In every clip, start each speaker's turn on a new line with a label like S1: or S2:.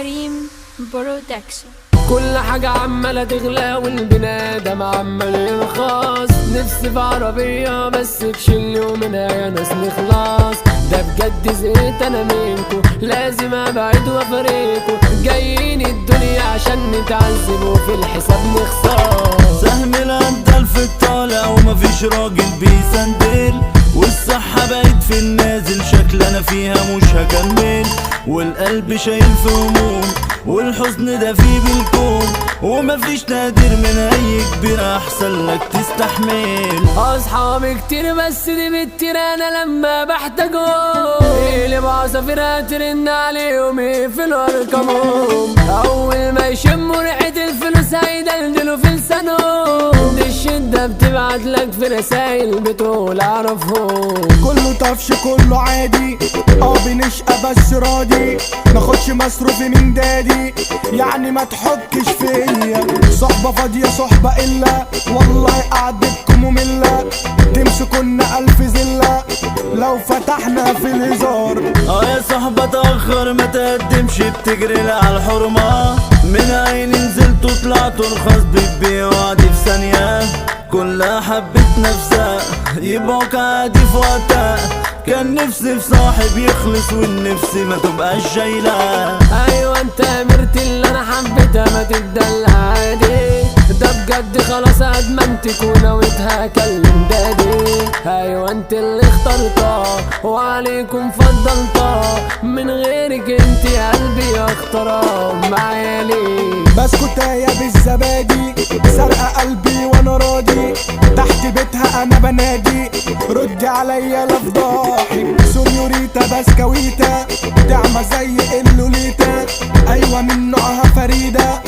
S1: كريم برودكشن.
S2: كل حاجة عمالة تغلى والبنادم عمال يرخص. نفسي في عربية بس تشيلني ومنها يا ناس نخلص. ده بجد زهقت انا منكو، لازم ابعد وافرقكو. جايين الدنيا عشان نتعذب وفي الحساب نخسر.
S3: سهم الأندل في الطالع ومفيش راجل بيسندل، والصحة بقت في النازل، شكل انا فيها مش هكمل. والقلب شايل في هموم والحزن ده فيه بالكون، ومفيش نادر من اي كبير احسن لك تستحمل.
S2: اصحابي كتير بس دي بتطير انا لما بحتاجهم. اللي بعصافير ترن عليهم يقفلوا ارقامهم. اول ما يشموا ريحة الفلوس هيدلدلوا في لسانهم. دي الشدة بتبعت لك في رسايل بتقول اعرفهم.
S4: كله طفش كله عادي، بنشقى بس راضي. ماخدش مصروفي من دادي، يعني ما تحكش فيا. صحبة فاضية صحبة إلا، والله قعدتكم مملة. تمسكونا ألف زلة لو فتحنا في الهزار.
S3: يا صاحبة تأخر ما تقدمش، بتجري على الحرمة. من عين نزلت وطلعت رخص، بتبيع وعدي في ثانية. كلها حبت نفسها يبقوك عادي في وقتها. كان نفسي في صاحب يخلص والنفس ما تبقاش شايلة.
S2: ايوه انت مرتي اللي انا حبيتها ما تدلع عادي. ده بجد خلاص ادمنتك ونويتها اكلم دادي. ايوه انت اللي اخترتها وعليكم فضلتها. من غيرك انت قلبي اختارها معايا ليه.
S4: بسكوتاية بالزبادي سرقة قلبي وانا راضي. تحت بيتها انا بنادي، ردي عليا لفضاحي. سونيوريتا بسكويتا دعمة زي اللوليتا. ايوه من نوعها فريدة،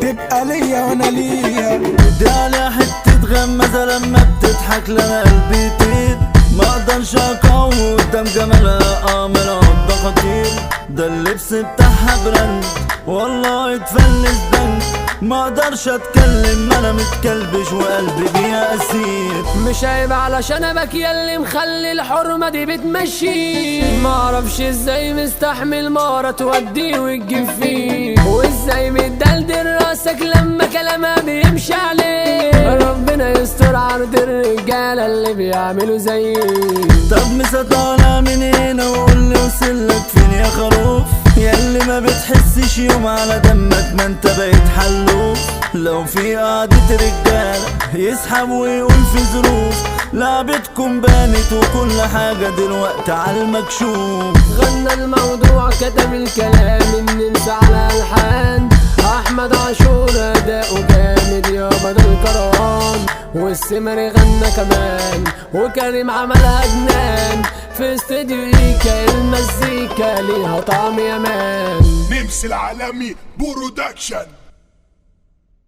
S4: تبقى ليا وانا ليا.
S3: دي على حتة غمزة لما بتضحك لنا قلبي يطير. ما اقدرش اقاوم قدام جمالها، من عضة خطير. ده اللبس بتاعها براند والله اتفلس بنك. ما اقدرش اتكلم انا متكلبش وقلبي بيها اسير.
S2: مش عيب علشان ابك ياللي مخلي الحرمة دي بتمشي. معرفش ازاي مستحمل مرة توديه وتجيب فيه، وازاي متدلدل راسك لما كلامها بيمشي عليه. ربنا يستر عرض الرجالة اللي بيعملوا زيي.
S3: طب مسطالة من هنا وقولي وصلك فين يا خروف. ياللي ما بتحسش يوم على دمك ما انت بقيت حلوف. لو في قعدة رجالة يسحب ويقول في ظروف. لعبتكم بانت وكل حاجة دلوقتي على المكشوف.
S2: غنى الموضوع كتب الكلام النمسا على الحان. احمد عاشور اداؤه جامد يابا ده الكران. والسمري غنى كمان وكريم عملها جنان. في استديو ايكا المزيكا ليها طعم يمان.
S5: نمس العالمي برودكشن.